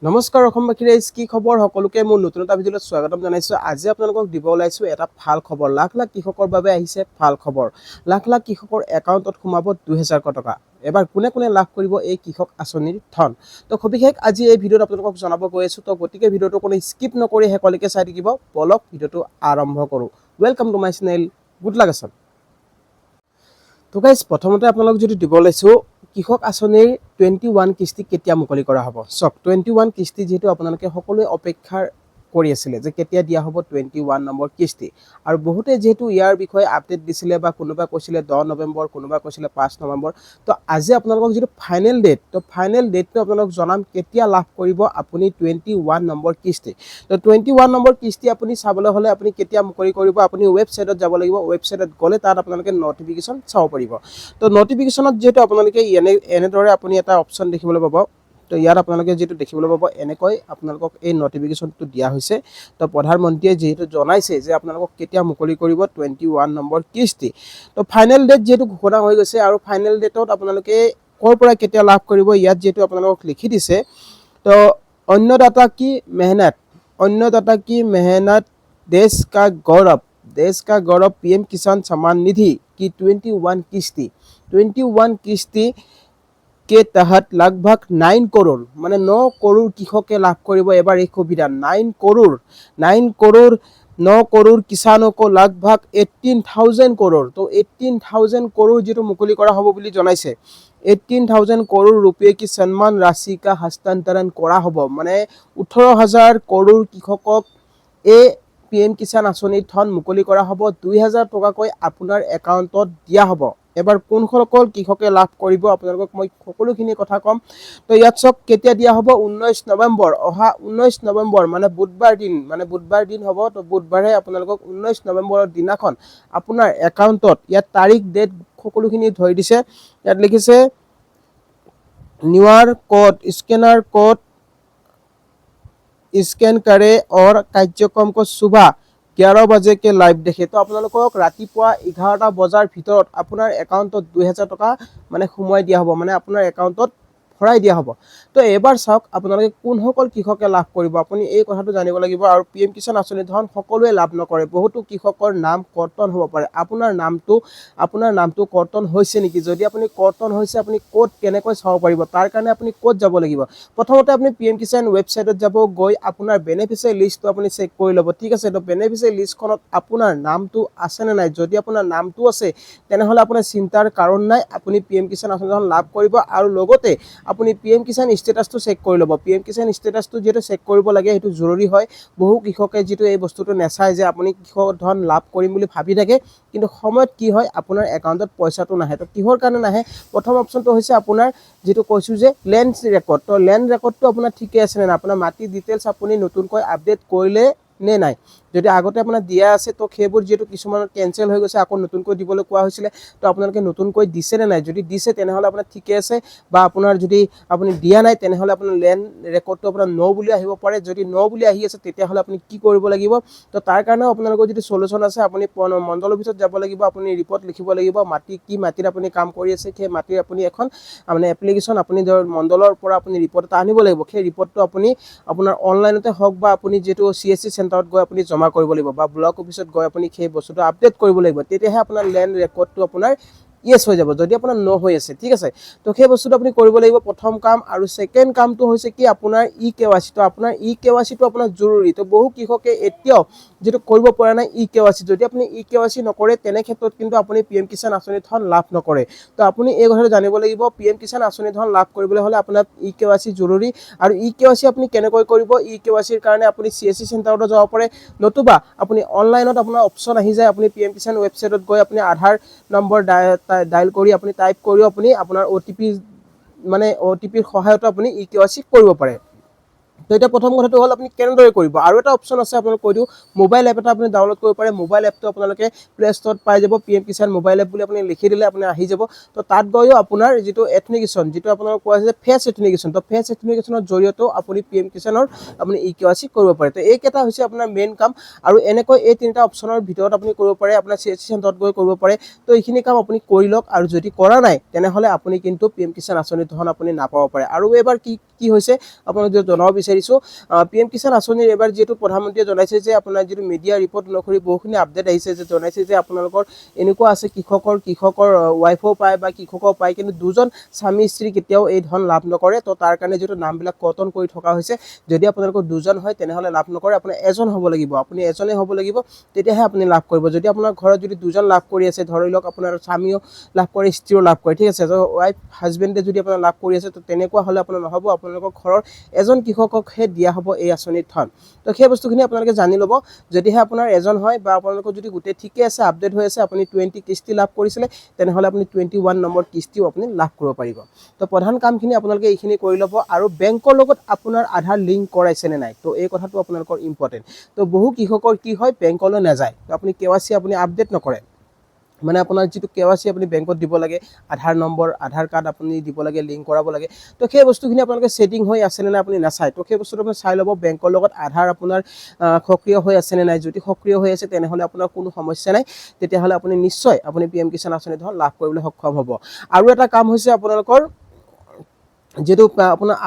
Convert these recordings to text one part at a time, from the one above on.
নমস্কাৰ অসমবাসী ৰাইজ কি খবৰ সকলোকে মোৰ নতুন এটা ভিডিঅ'ত স্বাগতম জনাইছো। আজি আপোনালোকক দিব ওলাইছো এটা ভাল খবৰ। লাখ লাখ কৃষকৰ বাবে আহিছে ভাল খবৰ। লাখ লাখ কৃষকৰ একাউণ্টত সোমাব 2000 টকা। এবাৰ কোনে কোনে লাভ কৰিব এই কৃষক আঁচনিৰ ধন। তো সবিশেষ আজি এই ভিডিঅ'ত আপোনালোকক জনাব গৈ আছো। তো গতিকে ভিডিঅ'টো কোনো স্কিপ নকৰি শেষলৈকে চাই থাকিব। বলক ভিডিঅ'টো আৰম্ভ কৰোঁ। Welcome to my channel good luck Assam. তো গাইজ প্ৰথমতে আপোনালোক যদি দিব ওলাইছো কৃষক আঁচনিৰ 21 কিস্তি কেতিয়া মুকলি কৰা হ'ব। চক 21 কিস্তি যেহেতু আপোনালোকে সকলোৱে অপেক্ষাৰ কৰি আছিলে যে কেতিয়া দিয়া হ'ব 21 নম্বৰ কিস্তি। আৰু বহুতে যেহেতু ইয়াৰ বিষয়ে আপডেট দিছিলে বা কোনোবা কৈছিলে 10 নৱেম্বৰ, কোনোবা কৈছিলে 5 নৱেম্বৰ। তো আজি আপোনালোকক যিটো ফাইনেল ডেট, তো ফাইনেল ডেটটো আপোনালোক জনাম কেতিয়া লাভ কৰিব আপুনি 21 নম্বৰ কিস্তি। তো 21 নম্বৰ কিস্তি আপুনি চাবলৈ হ'লে আপুনি কেতিয়া মুকলি কৰিব, আপুনি ৱেবছাইটত যাব লাগিব। ৱেবছাইটত গ'লে তাত আপোনালোকে নটিফিকেশ্যন চাব পাৰিব। তো নটিফিকেশ্যনত যেহেতু আপোনালোকে এনেদৰে আপুনি এটা অপশ্যন দেখিবলৈ পাব। তো ইয়াত আপোনালোকে যেহেতু দেখিবলৈ পাব এনেকৈ আপোনালোকক এই নটিফিকেশ্যনটো দিয়া হৈছে। তো প্ৰধানমন্ত্ৰীয়ে যেহেতু জনাইছে যে আপোনালোকক কেতিয়া মুকলি কৰিব 21 নম্বৰ কিস্তি। তো ফাইনেল ডেট যেহেতু ঘোষণা হৈ গৈছে আৰু ফাইনেল ডেটত আপোনালোকে ক'ৰ পৰা কেতিয়া লাভ কৰিব ইয়াত যেহেতু আপোনালোকক লিখি দিছে। তো अन्नदाता की मेहनत, अन्नदाता की मेहनत देश का गौरव पीएम किसान सम्मान निधि की 21 किस्ती के तहत लगभग 9 करोड़ माने 9 करोड़ কৃষকে লাভ কৰিব এবাৰ এই সুবিধা। 9 करोड़ किसानों को लगभग 18,000 करोड़। तो 18,000 करोड़ যেটো মুকলি কৰা হ'ব বুলি জনাইছে। 18,000 करोड़ रुपये की सम्मान राशि का हस्तांतरण কৰা হ'ব। মানে 18,000 करोड़ কৃষকক এই PM কিষাণ আঁচনিৰ ধন মুকলি কৰা হ'ব। 2000 টকাকৈ আপোনাৰ একাউণ্টত দিয়া হ'ব। এবাৰ কোনসকল কৃষকে লাভ কৰিব আপোনালোকক মই সকলোখিনি কথা কম। তো ইয়াত চক কেতিয়া দিয়া হ'ব 19 নৱেম্বৰ, অহা 19 নৱেম্বৰ মানে বুধবাৰ দিন হ'ব। তো বুধবাৰে আপোনালোকক 19 নৱেম্বৰৰ দিনাখন আপোনাৰ একাউণ্টত ইয়াত তাৰিখ ডেট সকলোখিনি ধৰি দিছে। ইয়াত লিখিছে Newar code scanner code scan करे और कार्यक्रम को सुबह 11 बजे के लाइव देखे। तो আপোনালোকক ৰাতিপুৱা 11টা বজাৰ ভিতৰত আপোনাৰ একাউণ্টত 2000 টকা মানে সোমাই দিয়া হ'ব, মানে আপোনাৰ একাউণ্টত ভৰাই দিয়া হ'ব। তো এবাৰ চাওক আপোনালোকে কোনসকল কৃষকে লাভ কৰিব আপুনি এই কথাটো জানিব লাগিব। আৰু PM কিষাণ আঁচনিৰ ধন সকলোৱে লাভ নকৰে, বহুতো কৃষকৰ নাম কৰ্তন হ'ব পাৰে। আপোনাৰ নামটো কৰ্তন হৈছে নেকি? যদি আপুনি কৰ্তন হৈছে আপুনি ক'ত কেনেকৈ চাব পাৰিব তাৰ কাৰণে আপুনি ক'ত যাব লাগিব। প্ৰথমতে আপুনি PM কিষাণ ৱেবছাইটত যাব, গৈ আপোনাৰ বেনিফিচিয়াৰী লিষ্টটো আপুনি চেক কৰি ল'ব। ঠিক আছে, তো বেনিফিচিয়াৰী লিষ্টখনত আপোনাৰ নামটো আছে নে নাই। যদি আপোনাৰ নামটো আছে তেনেহ'লে আপোনাৰ চিন্তাৰ কাৰণ নাই, আপুনি PM কিষাণ আঁচনিৰ ধন লাভ কৰিব। আৰু লগতে আপুনি PM কিষাণ ষ্টেটাছটো চেক কৰি ল'ব। PM কিষাণ ষ্টেটাছটো যেটো চেক কৰিব লাগে সেইটো জৰুৰী হয়। বহু কৃষকে যেটো এই বস্তুটো নেচায় যে আপুনি কৃষক ধন লাভ কৰিম বুলি ভাবি থাকে, কিন্তু সময়ত কি হয় আপোনাৰ একাউণ্টত পইচাটো নাহে। তো কিহৰ কাৰণে নাহে, প্ৰথম অপশ্যনটো হৈছে আপোনাৰ যেটো কৈছোঁ যে লেণ্ড ৰেকৰ্ড। তো লেণ্ড ৰেকৰ্ডটো আপোনাৰ ঠিকে আছে নে নাই, আপোনাৰ মাটি ডিটেইলছ আপুনি নতুনকৈ আপডেট কৰিলে নে নাই। যদি আগতে আপোনাৰ দিয়া আছে তো সেইবোৰ যেটো কিছুমানৰ কেনসেল হৈ গৈছে আকৌ নতুনকৈ দিবলৈ কোৱা হৈছিলে। তো আপোনালোকে নতুনকৈ দিছে নে নাই, যদি দিছে তেনেহ'লে আপোনাৰ ঠিকে আছে। বা আপোনাৰ যদি আপুনি দিয়া নাই তেনেহ'লে আপোনাৰ লেণ্ড ৰেকৰ্ডটো আপোনাৰ নো বুলি আহিব পাৰে। যদি নো বুলি আহি আছে তেতিয়াহ'লে আপুনি কি কৰিব লাগিব। তো তাৰ কাৰণেও আপোনালোকৰ যদি সলিউশন আছে আপুনি মণ্ডল অফিচত যাব লাগিব, আপুনি ৰিপৰ্ট লিখিব লাগিব। কি মাটিত আপুনি কাম কৰি আছে সেই মাটিৰ আপুনি এখন মানে এপ্লিকেশ্যন আপুনি মণ্ডলৰ পৰা আপুনি ৰিপৰ্ট এটা আনিব লাগিব। সেই ৰিপৰ্টটো আপুনি আপোনাৰ অনলাইনতে হওক বা আপুনি যেটো CSC চেণ্টাৰত গৈ আপুনি জমা কৰিব লাগিব বা ব্লক অফিচত গৈ আপুনি সেই বস্তুটো আপডেট কৰিব লাগিব। তেতিয়াহে আপোনাৰ লেণ্ড ৰেকৰ্ডটো আপোনাৰ ইয়েস হৈ যাব, যদি আপোনাৰ নো হৈ আছে। ঠিক আছে, তো সেই বস্তুটো আপুনি কৰিব লাগিব প্ৰথম কাম। আৰু সেকেন্ড কামটো হৈছে কি আপোনাৰ KYC। তো আপোনাৰ KYC টো আপোনাৰ জৰুৰী। তো বহু কৃষকে এতিয়াও যেটো কৰিব পৰা নাই KYC। যদি আপুনি KYC নকৰে তেনে ক্ষেত্ৰত কিন্তু আপুনি PM কিষাণ আঁচনিৰ ধন লাভ নকৰে। তো আপুনি এই কথাটো জানিব লাগিব, PM কিষাণ আঁচনিৰ ধন লাভ কৰিবলৈ হ'লে আপোনাৰ KYC জৰুৰী। আৰু KYC আপুনি কেনেকৈ কৰিব, KYC ৰ কাৰণে আপুনি CSC চেণ্টাৰত যাব পাৰে, নতুবা আপুনি অনলাইনত আপোনাৰ অপশ্যন আহি যায়। আপুনি PM কিষাণ ৱেবছাইটত গৈ আপুনি আধাৰ নম্বৰ ডায়াল কৰি আপুনি টাইপ কৰি আপুনি আপোনাৰ OTPৰ সহায়ত আপুনি KYC কৰিব পাৰে। তো এটা প্ৰথম কথাটো হ'ল আপুনি কেনেদৰে কৰিব। আৰু এটা অপশ্যন আছে আপোনাক কৈ দিওঁ, মোবাইল এপ এটা আপুনি ডাউনলোড কৰিব পাৰে। মোবাইল এপটো আপোনালোকে প্লে ষ্টৰত পাই যাব। PM কিষাণ মোবাইল এপ বুলি আপুনি লিখি দিলে আপুনি আহি যাব। তো তাত গৈও আপোনাৰ যেটো এথনিকেশ্যন যেটো আপোনাক কোৱা হৈছে ফেচ এথনিকেশ্যন, তো ফেচ এথনিকেশ্যনৰ জৰিয়তেও আপুনি PM কিষাণৰ আপুনি KYC কৰিব পাৰে। তো এইকেইটা হৈছে আপোনাৰ মেইন কাম। আৰু এনেকৈ এই তিনিটা অপশ্যনৰ ভিতৰত আপুনি কৰিব পাৰে, আপোনাৰ CSC চেণ্টাৰত গৈ কৰিব পাৰে। তো এইখিনি কাম আপুনি কৰি লওক। আৰু যদি কৰা নাই তেনেহ'লে আপুনি কিন্তু PM কিষাণ আঁচনিৰ ধন আপুনি নাপাব পাৰে। আৰু এবাৰ কি হৈছে আপোনাক জনাব বিচাৰিছোঁ বিচাৰিছোঁ PM কিষাণ আঁচনিৰ এবাৰ যেটো প্ৰধানমন্ত্ৰীয়ে জনাইছে যে আপোনাৰ যেটো মিডিয়া ৰিপৰ্ট অনুসৰি বহুখিনি আপডেট আহিছে যে জনাইছে যে আপোনালোকৰ এনেকুৱা আছে কৃষকৰ ৱাইফও পায় বা কৃষকও পায় কিন্তু দুজন স্বামী স্ত্ৰী কেতিয়াও এই ধন লাভ নকৰে তো তাৰ কাৰণে যেটো নামবিলাক কৰ্তন কৰি থকা হৈছে যদি আপোনালোকৰ দুজন হয় তেনেহলে লাভ নকৰে আপোনাৰ এজন হ'ব লাগিব আপুনি এজনে হ'ব লাগিব তেতিয়াহে আপুনি লাভ কৰিব যদি আপোনাৰ ঘৰত যদি দুজন লাভ কৰি আছে ধৰি লওক আপোনাৰ স্বামীও লাভ কৰে স্ত্ৰীও লাভ কৰে ঠিক আছে তো ৱাইফ হাজবেণ্ডে যদি আপোনাৰ লাভ কৰি আছে তো তেনেকুৱা হলে আপোনাৰ নহব আপোনালোকৰ ঘৰৰ এজন কৃষককহে দিয়া হ'ব এই আঁচনিৰ ধন তো সেই বস্তুখিনি আপোনালোকে জানি ল'ব যদিহে আপোনাৰ এজন হয় বা আপোনালোকৰ যদি গোটেই ঠিকে আছে আপডেট হৈ আছে আপুনি 20 কিস্তি লাভ কৰিছিলে তেনেহলে আপুনি 21 নম্বৰ কিস্তিও আপুনি লাভ কৰিব পাৰিব তো প্ৰধান কামখিনি আপোনালোকে এইখিনি কৰি ল'ব আৰু বেংকৰ লগত আপোনাৰ আধাৰ লিংক কৰাইছে নে নাই তো এই কথাটো আপোনালোকৰ ইম্পৰ্টেন্ট তো বহু কৃষকৰ কি হয় বেংকলৈ নাযায় তো আপুনি কেৱাইচি আপুনি আপডেট নকৰে মানে আপোনাৰ যেটো কেৱাইচি আপুনি বেংকত দিব লাগে আধাৰ নম্বৰ আধাৰ কাৰ্ড আপুনি দিব লাগে লিংক কৰাব লাগে তো সেই বস্তুখিনি আপোনালোকে সেটিং হৈ আছে নে নাই আপুনি নাচাই তো সেই বস্তুটো আপুনি চাই ল'ব বেংকৰ লগত আধাৰ আপোনাৰ সক্ৰিয় হৈ আছে নে নাই যদি সক্ৰিয় হৈ আছে তেনেহলে আপোনাৰ কোনো সমস্যা নাই তেতিয়াহলে আপুনি নিশ্চয় আপুনি PM কিষাণ আঁচনি ধন লাভ কৰিবলৈ সক্ষম হ'ব আৰু এটা কাম হৈছে আপোনালোকৰ যেটো আপোনাৰ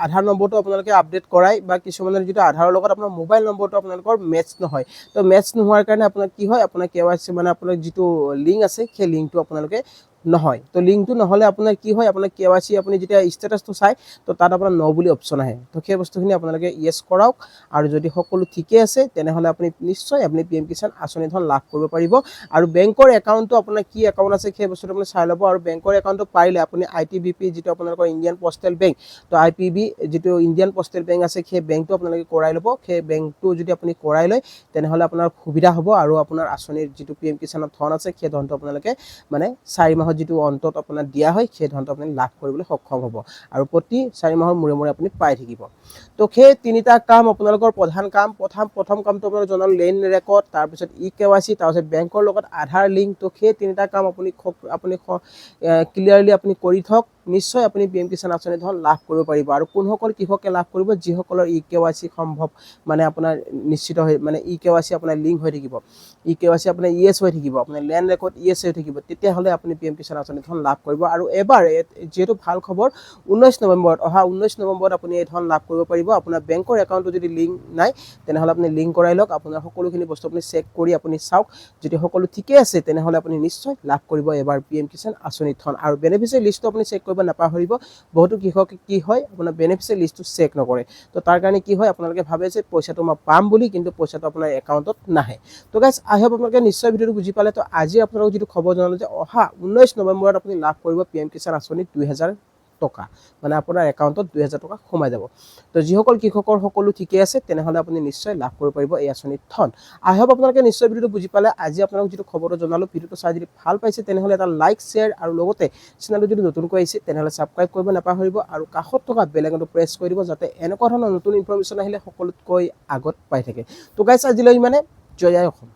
আধাৰ নম্বৰটো আপোনালোকে আপডেট কৰাই বা কিছুমানৰ যেটো আধাৰৰ লগত আপোনাৰ মোবাইল নম্বৰটো আপোনালোকৰ মেচ নহয় তো মেচ নোহোৱাৰ কাৰণে আপোনাৰ কি হয় আপোনাৰ কেৱাইচি মানে আপোনাৰ যেটো লিংক আছে সেই লিংকটো আপোনালোকে নহয় তো লিংকটো নহলে আপোনাৰ কি হয় আপোনাৰ কেৱাইচি আপুনি যেতিয়া ষ্টেটাসটো চাই তো তাত আপোনাৰ ন বুলি অপচন আহে তো সেই বস্তুখিনি আপোনালোকে ইয়েস কৰাওক আৰু যদি সকলো ঠিকে আছে তেনেহলে আপুনি নিশ্চয় আপুনি PM কিষাণ আঁচনি ধন লাভ কৰিব পাৰিব আৰু বেংকৰ একাউণ্টটো আপোনাৰ কি একাউণ্ট আছে সেই বস্তুটো আপুনি চাই ল'ব আৰু বেংকৰ একাউণ্টটো পাৰিলে আপুনি ITBP যেটো আপোনালোকৰ ইণ্ডিয়ান পোষ্টেল বেংক তো IPB যেটো ইণ্ডিয়ান পোষ্টেল বেংক আছে সেই বেংকটো আপোনালোকে কৰাই ল'ব সেই বেংকটো যদি আপুনি কৰাই লয় তেনেহলে আপোনাৰ সুবিধা হ'ব আৰু আপোনাৰ আঁচনিৰ যেটো PM কিষাণৰ ধন আছে সেই ধনটো আপোনালোকে মানে 4 মাহৰ যেটো অন্তত আপোনাৰ দিয়া হয় সেই ধনটো আপুনি লাভ কৰিবলৈ সক্ষম হ'ব আৰু প্ৰতি 4 মাহৰ মূৰে মূৰে আপুনি পাই থাকিব তো সেই তিনিটা কাম আপোনালোকৰ প্ৰধান কাম প্ৰথম কামটো আপোনাৰ জনাল লেন ৰেকৰ্ড তাৰ পিছত কেৱাইচি তাৰ পিছত বেংকৰ লগত আধাৰ লিংক তো সেই তিনিটা কাম আপুনি ক্লিয়াৰলি আপুনি কৰি থক নিশ্চয় আপুনি PM কিষাণ আঁচনি ধন লাভ কৰিব পাৰিব আৰু কোনসকল কৃষকে লাভ কৰিব যিসকলৰ কেৱাইচি সম্ভৱ মানে আপোনাৰ নিশ্চিত হৈ মানে কেৱাইচি আপোনাৰ লিংক হৈ থাকিব কেৱাইচি আপোনাৰ ইয়েস হৈ থাকিব আপোনাৰ লেন ৰেকৰ্ড ইয়েস হৈ থাকিব তেতিয়াহলে আপুনি PM কিষাণ আঁচনি ধন লাভ কৰিব আৰু এবাৰ যেটো ভাল খবৰ 19 নৱেম্বৰত অহা 19 নৱেম্বৰত আপুনি এই ধন লাভ কৰিব পাৰিব আপোনাৰ বেংকৰ একাউণ্টটো যদি লিংক নাই তেনেহলে আপুনি লিংক কৰাই লওক আপোনাৰ সকলোখিনি বস্তু আপুনি চেক কৰি আপুনি চাওক যদি সকলো ঠিকে আছে তেনেহলে আপুনি নিশ্চয় লাভ কৰিব এবাৰ PM কিষাণ আঁচনি ধন আৰু বেনিফিচিয়াৰী লিষ্টটো আপুনি চেক কৰিব নাপাহৰিব বহুতো কৃষকে কি হয় আপোনাৰ বেনিফিচিয়াৰী লিষ্টটো চেক নকৰে তো তাৰ কাৰণে কি হয় আপোনালোকে ভাবে যে পইচাটো মই পাম বুলি কিন্তু পইচাটো আপোনাৰ একাউণ্টত নাহে তো গাইস আই হোপ আপোনালোকে নিশ্চয় ভিডিওটো বুজি পালে তো আজি আপোনালোকক যেটো খবৰ জনালো যে অহা 19 নৱেম্বৰত আপুনি লাভ কৰিব PM কিষাণ আঁচনি 2000 টকা মানে আপোনাৰ একাউণ্টত 2000 টকা সোমাই যাব তো যিসকল কৃষকৰ সকলো ঠিকে আছে তেনেহলে আপুনি নিশ্চয় লাভ কৰিব পাৰিব এই আঁচনিৰ ধন আই হোপ আপোনালোকে নিশ্চয় ভিডিওটো বুজি পালে আজি আপোনালোক যেটো খবৰটো জনালো ভিডিওটো চাই যদি ভাল পাইছে তেনেহলে এটা লাইক শেয়াৰ আৰু লগতে চেনেলটো যদি নতুনকৈ আহিছে তেনেহলে সাবস্ক্ৰাইব কৰিব নাপাহৰিব আৰু কাষত থকা বেল আইকনটো প্ৰেছ কৰি দিব যাতে এনেকুৱা ধৰণৰ নতুন ইনফৰমেশ্যন আহিলে সকলোতকৈ আগত পাই থাকে তো গাইস আজিলৈ মানে জয় অসম।